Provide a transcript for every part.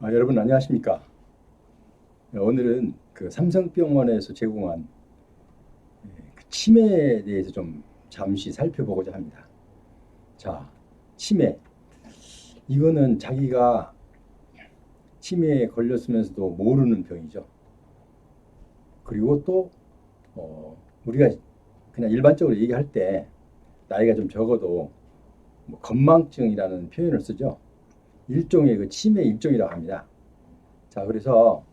여러분 안녕하십니까? 오늘은 그 삼성병원에서 제공한 그 치매에 대해서 좀 잠시 살펴보고자 합니다. 자, 치매. 이거는 자기가 치매에 걸렸으면서도 모르는 병이죠. 그리고 또 우리가 그냥 일반적으로 얘기할 때 나이가 좀 적어도 뭐 건망증이라는 표현을 쓰죠. 일종의 그 치매 일종이라고 합니다. 자, 그래서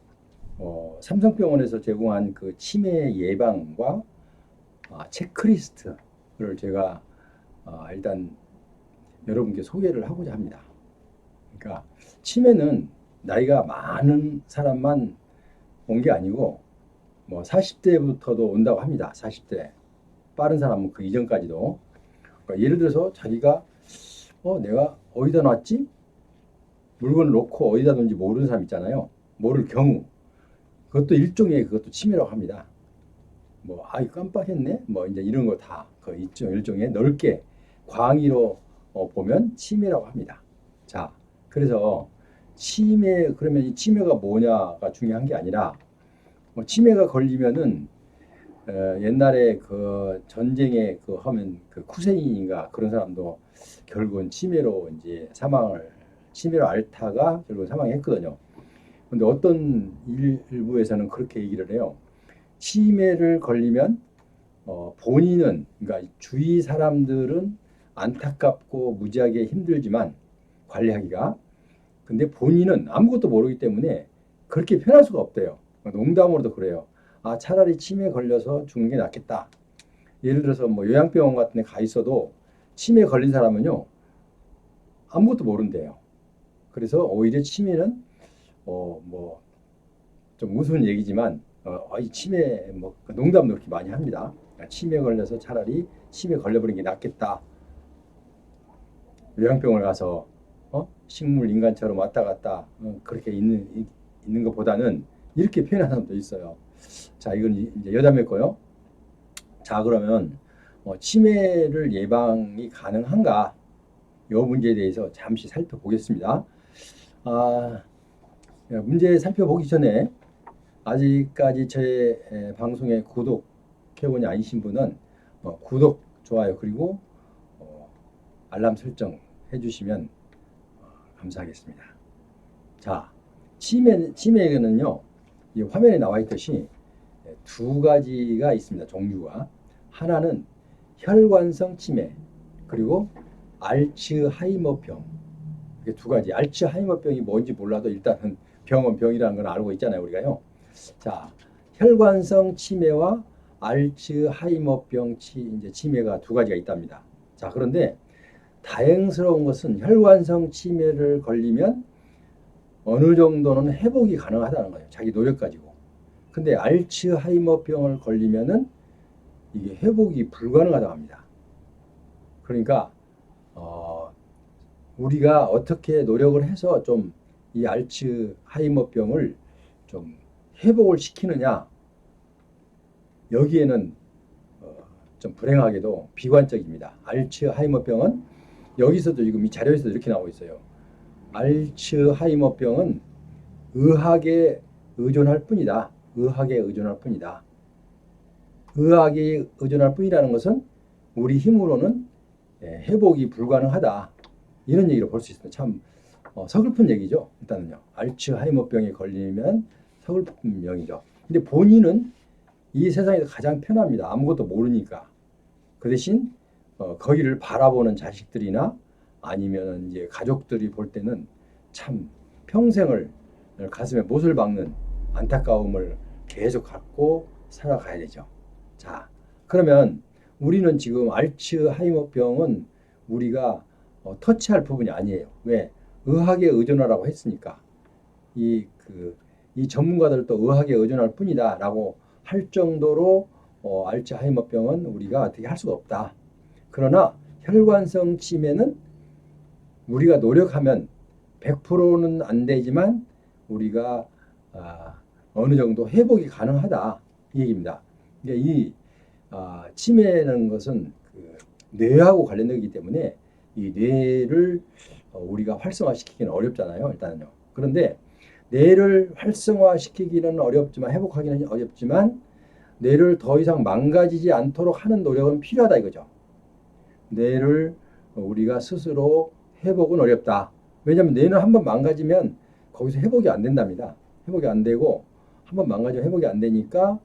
삼성병원에서 제공한 그 치매 예방과 체크리스트를 제가 일단 여러분께 소개를 하고자 합니다. 그러니까 치매는 나이가 많은 사람만 온 게 아니고 뭐 40대부터도 온다고 합니다. 40대 빠른 사람은 그 이전까지도. 그러니까 예를 들어서 자기가 내가 어디다 놨지? 물건을 놓고 어디다 둔지 모르는 사람 있잖아요. 모를 경우 그것도 일종의 그것도 치매라고 합니다. 뭐 깜빡했네 뭐 이제 이런 거 다 그 일종의 넓게 광의로 보면 치매라고 합니다. 자, 그래서 치매 그러면 이 치매가 뭐냐가 중요한 게 아니라 뭐 치매가 걸리면은 옛날에 그 전쟁에 그 하면 그 쿠세인인가 그런 사람도 결국은 치매로 이제 치매로 앓다가 결국 사망했거든요. 근데 어떤 일부에서는 그렇게 얘기를 해요. 치매를 걸리면 본인은 그러니까 주위 사람들은 안타깝고 무지하게 힘들지만 관리하기가 근데 본인은 아무것도 모르기 때문에 그렇게 편할 수가 없대요. 농담으로도 그래요. 차라리 치매 걸려서 죽는 게 낫겠다. 예를 들어서 뭐 요양병원 같은 데 가 있어도 치매 걸린 사람은요 아무것도 모른대요. 그래서 오히려 치매는 뭐 좀 우스운 얘기지만 이 치매 뭐 농담도 그렇게 많이 합니다. 치매 걸려서 차라리 치매 걸려버린 게 낫겠다. 요양병원 가서 식물 인간처럼 왔다 갔다 그렇게 있는 것보다는 이렇게 표현하는 사람도 있어요. 자, 이건 이제 여담했고요. 자, 그러면 치매를 예방이 가능한가? 이 문제에 대해서 잠시 살펴보겠습니다. 문제 살펴보기 전에 아직까지 제 방송에 구독해본이 아니신 분은 구독, 좋아요 그리고 알람 설정 해주시면 감사하겠습니다. 자, 치매는요, 이 화면에 나와 있듯이 두 가지가 있습니다. 종류가. 하나는 혈관성 치매, 그리고 알츠하이머병. 이게 두 가지. 알츠하이머병이 뭔지 몰라도 일단은 병은 병이라는 건 알고 있잖아요, 우리가요. 자, 혈관성 치매와 알츠하이머병 이제 치매가 두 가지가 있답니다. 자, 그런데 다행스러운 것은 혈관성 치매를 걸리면 어느 정도는 회복이 가능하다는 거예요. 자기 노력 가지고. 근데 알츠하이머병을 걸리면은 이게 회복이 불가능하다고 합니다. 그러니까 우리가 어떻게 노력을 해서 좀 이 알츠하이머병을 좀 회복을 시키느냐 여기에는 좀 불행하게도 비관적입니다. 알츠하이머병은 여기서도 지금 이 자료에서도 이렇게 나오고 있어요. 알츠하이머병은 의학에 의존할 뿐이다. 의학에 의존할 뿐이다. 의학에 의존할 뿐이라는 것은 우리 힘으로는 회복이 불가능하다. 이런 얘기를 볼 수 있습니다. 참 서글픈 얘기죠. 일단은요. 알츠하이머병에 걸리면 서글픈 병이죠. 근데 본인은 이 세상에서 가장 편합니다. 아무것도 모르니까. 그 대신 거기를 바라보는 자식들이나 아니면 이제 가족들이 볼 때는 참 평생을 가슴에 못을 박는 안타까움을 계속 갖고 살아가야 되죠. 자, 그러면 우리는 지금 알츠하이머병은 우리가 터치할 부분이 아니에요. 왜? 의학에 의존하라고 했으니까. 이 전문가들도 의학에 의존할 뿐이다라고 할 정도로 알츠하이머병은 우리가 어떻게 할 수가 없다. 그러나 혈관성 치매는 우리가 노력하면 100%는 안 되지만 우리가 어느 정도 회복이 가능하다 이 얘기입니다. 이 치매라는 것은 그 뇌하고 관련되기 때문에 이 뇌를 우리가 활성화시키기는 어렵잖아요. 일단은요. 그런데 뇌를 활성화시키기는 어렵지만 회복하기는 어렵지만 뇌를 더 이상 망가지지 않도록 하는 노력은 필요하다 이거죠. 뇌를 우리가 스스로 회복은 어렵다. 왜냐하면 뇌는 한번 망가지면 거기서 회복이 안 된답니다. 회복이 안 되고 한번 망가지면 회복이 안 되니까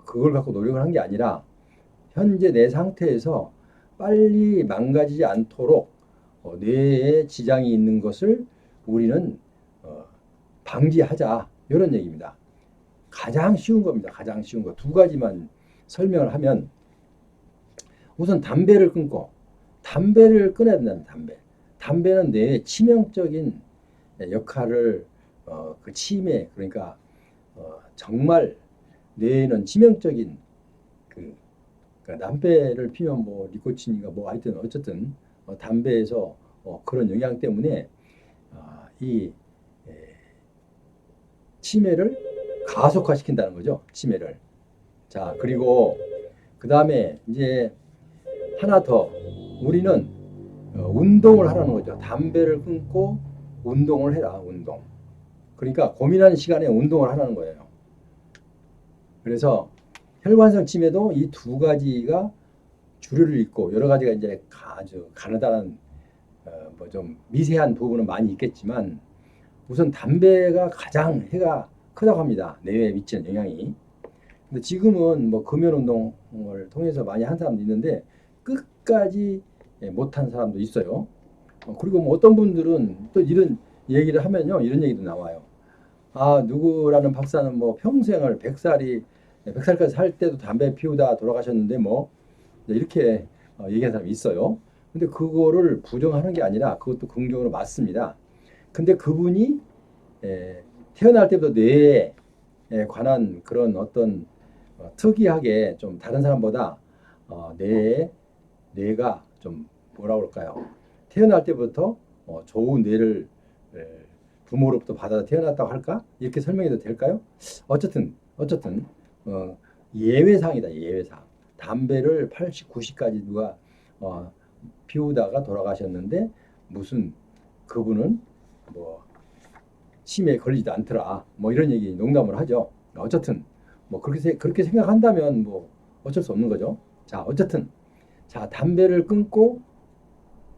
그걸 갖고 노력을 한 게 아니라 현재 내 상태에서 빨리 망가지지 않도록 뇌에 지장이 있는 것을 우리는 방지하자 이런 얘기입니다. 가장 쉬운 겁니다. 가장 쉬운 거 두 가지만 설명을 하면 우선 담배를 끊고 담배를 끊어야 된다면 담배는 뇌에 치명적인 역할을 그 치매 그러니까 정말 뇌에는 치명적인 그러니까 담배를 피면 뭐 니코틴인가 뭐 하여튼 어쨌든 담배에서 그런 영향 때문에 이 치매를 가속화시킨다는 거죠. 치매를. 자, 그리고 그 다음에 이제 하나 더 우리는 운동을 하라는 거죠. 담배를 끊고 운동을 해라. 운동. 그러니까 고민하는 시간에 운동을 하라는 거예요. 그래서 혈관성 치매도 이 두 가지가 주류를 잇고 여러 가지가 이제 아주 가느다란 뭐 좀 미세한 부분은 많이 있겠지만 우선 담배가 가장 해가 크다고 합니다. 뇌에 미치는 영향이. 근데 지금은 뭐 금연 운동을 통해서 많이 한 사람도 있는데 끝까지 못한 사람도 있어요. 그리고 뭐 어떤 분들은 또 이런 얘기를 하면요, 이런 얘기도 나와요. 누구라는 박사는 뭐 평생을 100살까지 살 때도 담배 피우다 돌아가셨는데 뭐 이렇게 얘기하는 사람이 있어요. 근데 그거를 부정하는 게 아니라 그것도 긍정으로 맞습니다. 근데 그분이 태어날 때부터 뇌에 관한 그런 어떤 특이하게 좀 다른 사람보다 뇌가 좀 뭐라 그럴까요? 태어날 때부터 좋은 뇌를 부모로부터 받아 태어났다고 할까? 이렇게 설명해도 될까요? 어쨌든 예외상이다. 예외상. 담배를 80, 90까지 누가 피우다가 돌아가셨는데 무슨 그분은 뭐 치매에 걸리지도 않더라. 뭐 이런 얘기 농담을 하죠. 어쨌든 뭐 그렇게 생각한다면 뭐 어쩔 수 없는 거죠. 자, 어쨌든 자, 담배를 끊고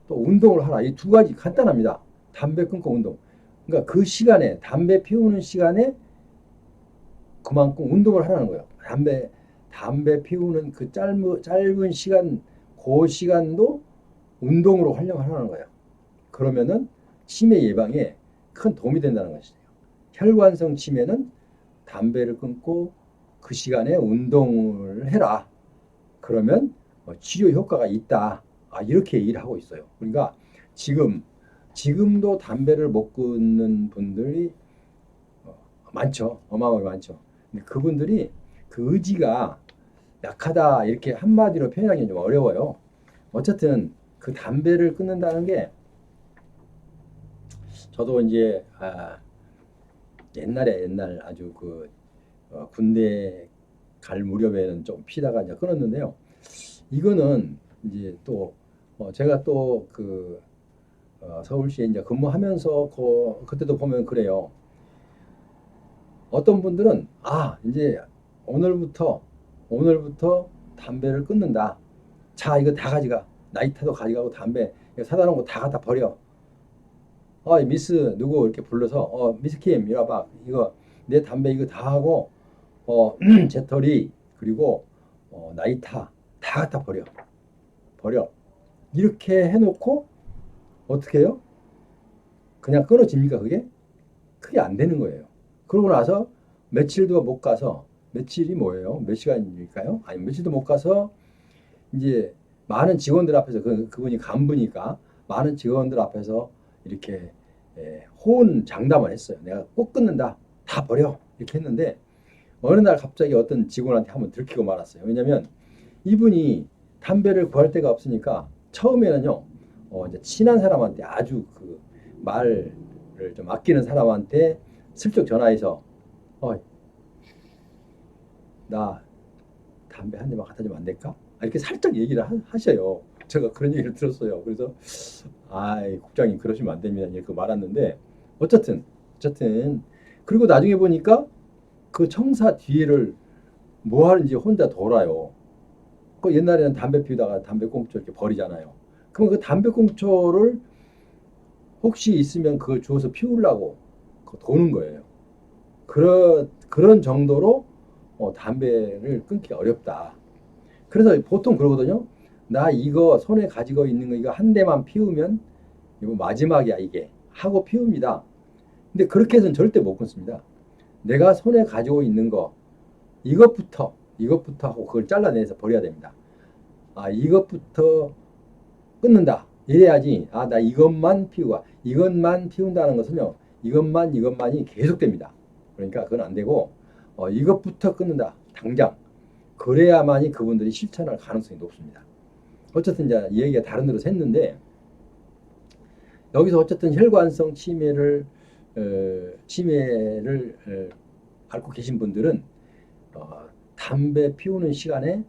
또 운동을 하라. 이 두 가지 간단합니다. 담배 끊고 운동. 그러니까 그 시간에 담배 피우는 시간에 그만큼 운동을 하라는 거예요. 담배 피우는 그 짧은 시간 그 시간도 운동으로 활용하라는 거예요. 그러면은 치매 예방에 큰 도움이 된다는 것이죠. 혈관성 치매는 담배를 끊고 그 시간에 운동을 해라. 그러면 치료 효과가 있다. 이렇게 얘기를 하고 있어요. 그러니까 지금도 담배를 못 끊는 분들이 많죠. 어마어마하게 많죠. 근데 그분들이 그 의지가 약하다 이렇게 한마디로 표현하기는 좀 어려워요. 어쨌든 그 담배를 끊는다는 게 저도 이제 옛날 아주 군대 갈 무렵에는 좀 피다가 이제 끊었는데요. 이거는 이제 또 제가 또 서울시에 이제 근무하면서 그때도 보면 그래요. 어떤 분들은 이제 오늘부터 담배를 끊는다. 자, 이거 다 가져가. 라이터도 가져가고 담배 사다 놓은 거 다 갖다 버려. 미스 누구 이렇게 불러서 미스 킴 이리 와봐. 이거 내 담배 이거 다 하고 재떨이 그리고 라이터 다 갖다 버려. 이렇게 해놓고 어떻게 해요? 그냥 끊어집니까 그게? 그게 안 되는 거예요. 그러고 나서 며칠도 못 가서 며칠이 뭐예요? 몇 시간일까요? 아니 며칠도 못 가서 이제 많은 직원들 앞에서 그분이 간부니까 많은 직원들 앞에서 이렇게 호언 장담을 했어요. 내가 꼭 끊는다. 다 버려. 이렇게 했는데 어느 날 갑자기 어떤 직원한테 한번 들키고 말았어요. 왜냐면 이분이 담배를 구할 데가 없으니까 처음에는요. 이제 친한 사람한테 아주 말을 좀 아끼는 사람한테 슬쩍 전화해서 나 담배 한 대만 갖다 주면 안 될까? 이렇게 살짝 얘기를 하셔요. 제가 그런 얘기를 들었어요. 그래서 국장님 그러시면 안 됩니다. 이렇게 말았는데 어쨌든 어쨌든 그리고 나중에 보니까 그 청사 뒤를 뭐 하는지 혼자 돌아요. 그 옛날에는 담배 피우다가 담배꽁초 이렇게 버리잖아요. 그럼 그 담배꽁초를 혹시 있으면 그걸 주워서 피우려고 도는 거예요. 그런 정도로 담배를 끊기 어렵다. 그래서 보통 그러거든요. 나 이거 손에 가지고 있는 거 이거 한 대만 피우면 이거 마지막이야 이게 하고 피웁니다. 근데 그렇게 해서는 절대 못 끊습니다. 내가 손에 가지고 있는 거 이것부터 하고 그걸 잘라내서 버려야 됩니다. 아 이것부터 끊는다. 이래야지 나 이것만 피우고 이것만 피운다는 것은요. 이것만이 계속됩니다. 그러니까 그건 안 되고 이것부터 끊는다. 당장. 그래야만이 그분들이 실천할 가능성이 높습니다. 어쨌든 이제 이 얘기가 다른 데로 샜는데 여기서 어쨌든 혈관성 치매를 앓고 계신 분들은 담배 피우는 시간에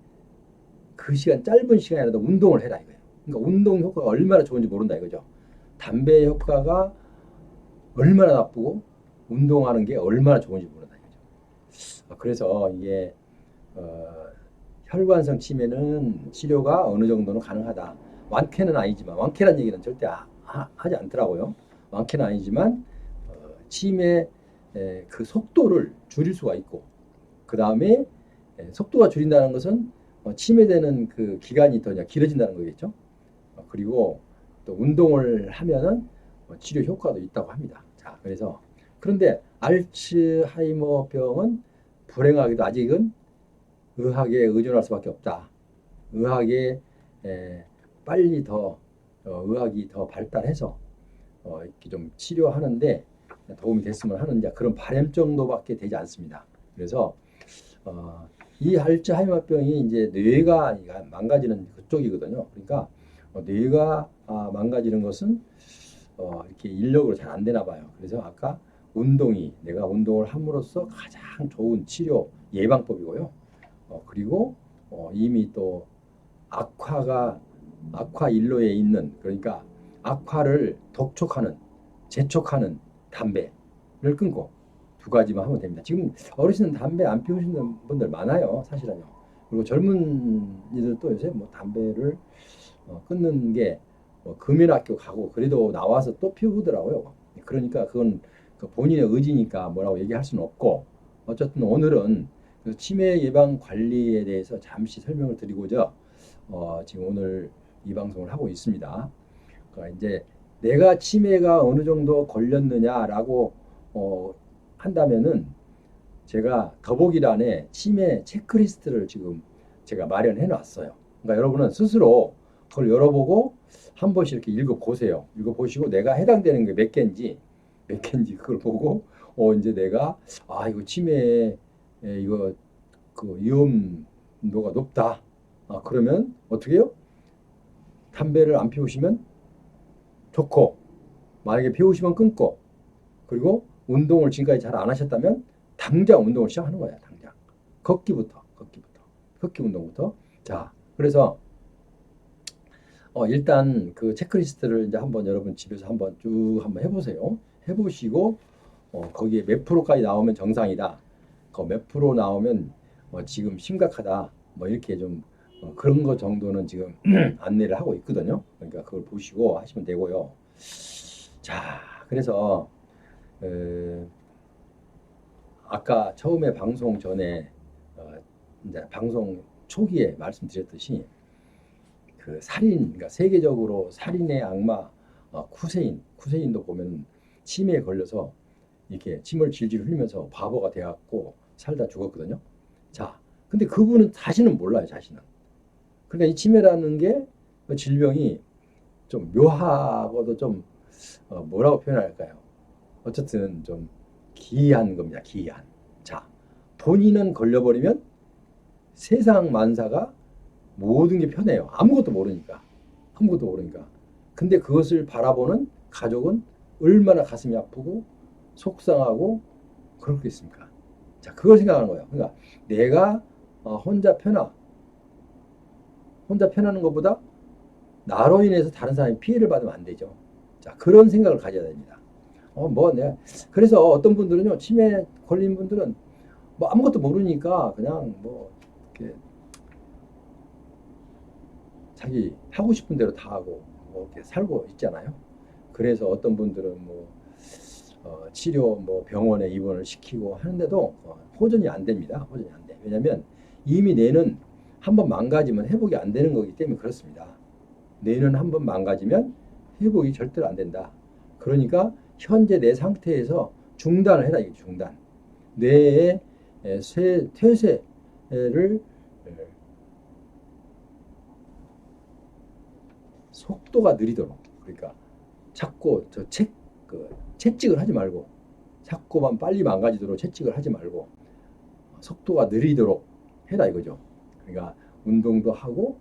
그 시간 짧은 시간이라도 운동을 해라 이거예요. 그러니까 운동 효과가 얼마나 좋은지 모른다 이거죠. 담배 효과가 얼마나 나쁘고 운동하는 게 얼마나 좋은지 모른다 이거죠. 그래서 이게 혈관성 치매는 치료가 어느 정도는 가능하다. 완쾌는 아니지만 완쾌란 얘기는 절대 하지 않더라고요. 완쾌는 아니지만 치매 그 속도를 줄일 수가 있고 그 다음에 속도가 줄인다는 것은 치매되는 그 기간이 더 길어진다는 거겠죠. 그리고 또 운동을 하면은 치료 효과도 있다고 합니다. 자, 그래서 그런데 알츠하이머병은 불행하게도 아직은 의학에 의존할 수밖에 없다. 의학에 빨리 더 의학이 더 발달해서 이렇게 좀 치료하는데 도움이 됐으면 하는 그런 바람 정도밖에 되지 않습니다. 그래서 이 알츠하이머병이 이제 뇌가 망가지는 그쪽이거든요. 그러니까 뇌가 망가지는 것은 이렇게 인력으로 잘 안 되나 봐요. 그래서 아까 내가 운동을 함으로써 가장 좋은 치료 예방법이고요. 그리고 이미 또 악화 일로에 있는 그러니까 악화를 재촉하는 담배를 끊고 두 가지만 하면 됩니다. 지금 어르신은 담배 안 피우시는 분들 많아요, 사실은요. 그리고 젊은이들도 요새 뭐 담배를 끊는 게 금연학교 가고 그래도 나와서 또 피우더라고요. 그러니까 그건 본인의 의지니까 뭐라고 얘기할 수는 없고 어쨌든 오늘은 그 치매 예방 관리에 대해서 잠시 설명을 드리고자 지금 오늘 이 방송을 하고 있습니다. 그러니까 이제 내가 치매가 어느 정도 걸렸느냐라고 한다면은 제가 더보기란에 치매 체크리스트를 지금 제가 마련해 놨어요. 그러니까 여러분은 스스로 그걸 열어보고 한 번씩 이렇게 읽어보세요. 읽어보시고 내가 해당되는 게 몇 개인지 그걸 보고 이제 내가 이거 치매 이거 그 위험도가 높다. 그러면 어떻게 해요? 담배를 안 피우시면 좋고 만약에 피우시면 끊고 그리고 운동을 지금까지 잘 안 하셨다면 당장 운동을 시작하는 거야. 당장 걷기 운동부터. 자, 그래서 일단 그 체크리스트를 이제 한번 여러분 집에서 한번 쭉 한번 해보세요. 해보시고 거기에 몇 프로까지 나오면 정상이다. 몇 프로 나오면 지금 심각하다. 뭐 이렇게 좀 그런 거 정도는 지금 안내를 하고 있거든요. 그러니까 그걸 보시고 하시면 되고요. 자, 그래서 아까 처음에 방송 전에 이제 방송 초기에 말씀드렸듯이 그 그러니까 세계적으로 살인의 악마 쿠세인도 보면 치매에 걸려서 이렇게 침을 질질 흘리면서 바보가 돼갖고 살다 죽었거든요. 자, 근데 그분은 자신은 몰라요, 자신은. 그러니까 이 치매라는 게 질병이 좀 묘하고도 좀 뭐라고 표현할까요? 어쨌든 좀 기이한 겁니다, 기이한. 자, 본인은 걸려버리면 세상 만사가 모든 게 편해요. 아무것도 모르니까. 근데 그것을 바라보는 가족은 얼마나 가슴이 아프고 속상하고 그렇겠습니까? 자, 그걸 생각하는 거예요. 그러니까 내가 혼자 편하는 것보다 나로 인해서 다른 사람이 피해를 받으면 안 되죠. 자, 그런 생각을 가져야 됩니다. 뭐 내가 그래서 어떤 분들은요 치매 걸린 분들은 뭐 아무것도 모르니까 그냥 뭐 이렇게 자기 하고 싶은 대로 다 하고 뭐 이렇게 살고 있잖아요. 그래서 어떤 분들은 뭐 치료 뭐 병원에 입원을 시키고 하는데도 호전이 안 됩니다. 호전이 안 돼. 왜냐하면 이미 뇌는 한번 망가지면 회복이 안 되는 거기 때문에 그렇습니다. 뇌는 한번 망가지면 회복이 절대로 안 된다. 그러니까 현재 내 상태에서 중단을 해라 이게 중단. 뇌의 퇴쇄를 속도가 느리도록 그러니까 자꾸 채찍을 하지 말고 자꾸만 빨리 망가지도록 채찍을 하지 말고 속도가 느리도록 해라 이거죠. 그러니까 운동도 하고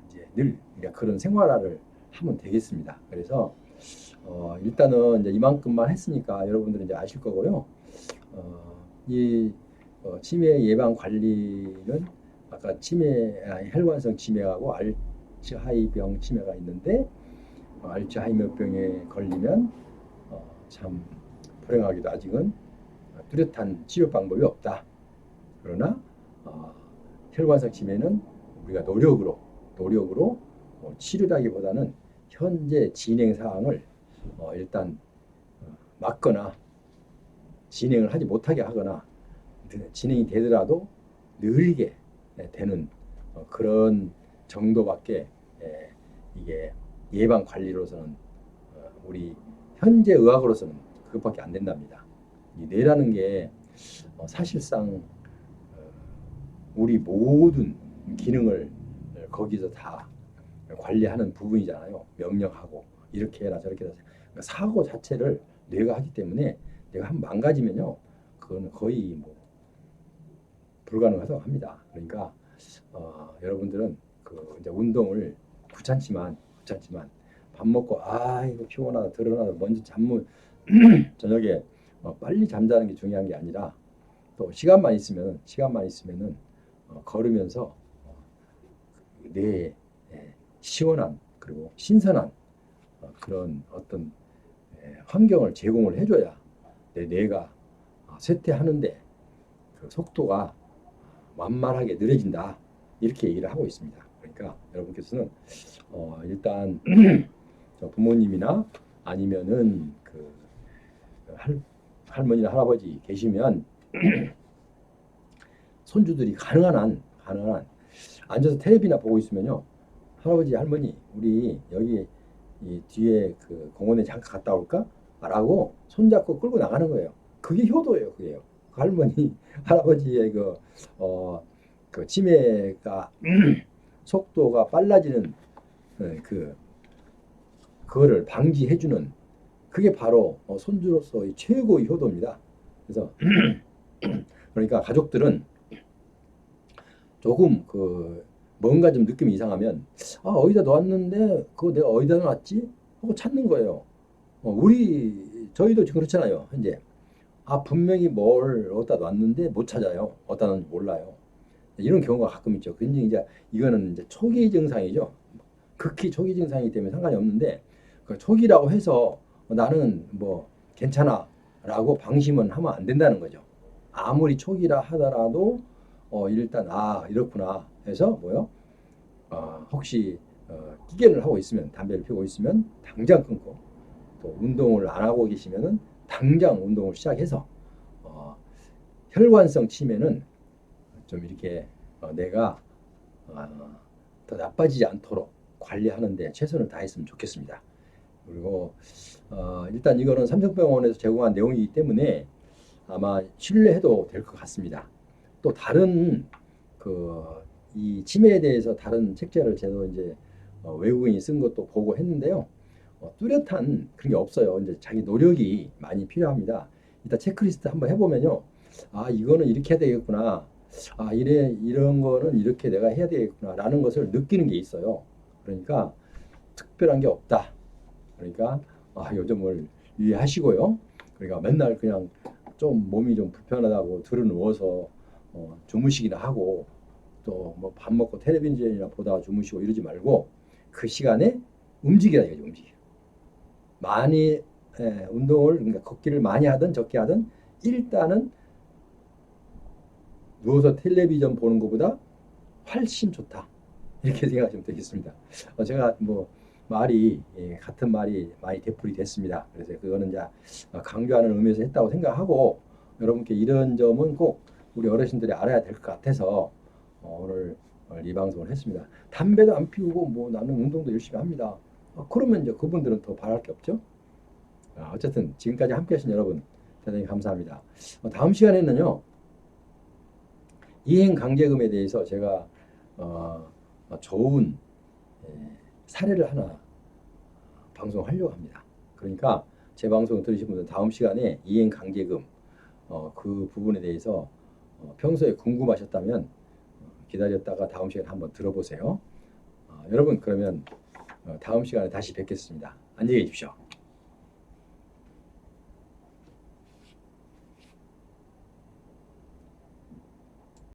이제 늘 그러니까 그런 생활화를 하면 되겠습니다. 그래서 일단은 이제 이만큼만 했으니까 여러분들은 이제 아실 거고요. 이 치매 예방 관리는 아까 혈관성 치매하고 알츠하이병 치매가 있는데 알츠하이머병에 걸리면 참 불행하게도 아직은 뚜렷한 치료 방법이 없다. 그러나 혈관성 치매는 우리가 노력으로 치료라기보다는 현재 진행 사항을 일단 막거나 진행을 하지 못하게 하거나 진행이 되더라도 느리게 되는 그런 정도밖에 이게 예방 관리로서는 우리 현재 의학으로서는 그것밖에 안 된답니다. 이 뇌라는 게 사실상 우리 모든 기능을 거기서 다 관리하는 부분이잖아요. 명령하고 이렇게 해라 저렇게 해라. 그러니까 사고 자체를 뇌가 하기 때문에 내가 한번 망가지면요, 그거는 거의 뭐 불가능하다고 합니다. 그러니까 여러분들은 그 이제 운동을 귀찮지만 밥 먹고 이거 피곤하다 드러나다 먼저 잠을 저녁에 빨리 잠자는 게 중요한 게 아니라 또 시간만 있으면은 걸으면서 뇌에 시원한 그리고 신선한 그런 어떤 환경을 제공을 해줘야 내 뇌가 쇠퇴하는데 그 속도가 완만하게 느려진다 이렇게 얘기를 하고 있습니다. 그러니까 여러분께서는 일단 부모님이나 아니면은 그 할머니나 할아버지 계시면 손주들이 가능한 한 앉아서 텔레비나 보고 있으면요, 할아버지 할머니 우리 여기 이 뒤에 그 공원에 잠깐 갔다 올까? 라고 손잡고 끌고 나가는 거예요. 그게 효도예요. 그게요. 그 할머니 할아버지의 그 치매가 속도가 빨라지는 그거를 방지해주는 그게 바로 손주로서의 최고의 효도입니다. 그래서 그러니까 가족들은 조금 뭔가 좀 느낌이 이상하면 어디다 놨는데 그거 내가 어디다 놨지? 하고 찾는 거예요. 저희도 지금 그렇잖아요. 현재 분명히 뭘 어디다 놨는데 못 찾아요. 어디다 놨는지 몰라요. 이런 경우가 가끔 있죠. 근데 이제 이거는 이제 초기 증상이죠. 극히 초기 증상이기 때문에 상관이 없는데 그 초기라고 해서 나는 뭐 괜찮아라고 방심은 하면 안 된다는 거죠. 아무리 초기라 하더라도 일단 이렇구나 해서 혹시 끼견을 하고 있으면 담배를 피우고 있으면 당장 끊고 또 운동을 안 하고 계시면은 당장 운동을 시작해서 혈관성 치매는 좀 이렇게 내가 더 나빠지지 않도록 관리하는데 최선을 다했으면 좋겠습니다. 그리고 일단 이거는 삼성병원에서 제공한 내용이기 때문에 아마 신뢰해도 될 것 같습니다. 또 다른 이 치매에 대해서 다른 책자를 제가 이제 외국인이 쓴 것도 보고 했는데요. 뚜렷한 그런 게 없어요. 이제 자기 노력이 많이 필요합니다. 이따 체크리스트 한번 해보면요. 이거는 이렇게 해야 되겠구나. 이런 거는 이렇게 내가 해야 되겠구나. 라는 것을 느끼는 게 있어요. 그러니까 특별한 게 없다. 그러니까 요즘을 유의하시고요. 그러니까 맨날 그냥 좀 몸이 좀 불편하다고 들어누워서 주무시기나 하고 또 뭐 밥 먹고 텔레비전이나 보다가 주무시고 이러지 말고 그 시간에 움직여야 되죠. 움직여. 많이 운동을 그러니까 걷기를 많이 하든 적게 하든 일단은 누워서 텔레비전 보는 것보다 훨씬 좋다. 이렇게 생각하시면 되겠습니다. 제가 뭐 말이 같은 말이 많이 되풀이 됐습니다. 그래서 그거는 이제 강조하는 의미에서 했다고 생각하고 여러분께 이런 점은 꼭 우리 어르신들이 알아야 될 것 같아서 오늘 이 방송을 했습니다. 담배도 안 피우고 뭐 나는 운동도 열심히 합니다. 그러면 이제 그분들은 더 바랄 게 없죠. 어쨌든 지금까지 함께 하신 여러분 대단히 감사합니다. 다음 시간에는요. 이행 강제금에 대해서 제가 좋은 사례를 하나 방송하려고 합니다. 그러니까 제 방송 들으신 분들 다음 시간에 이행 강제금 그 부분에 대해서 평소에 궁금하셨다면 기다렸다가 다음 시간에 한번 들어보세요. 여러분 그러면 다음 시간에 다시 뵙겠습니다. 안녕히 계십시오.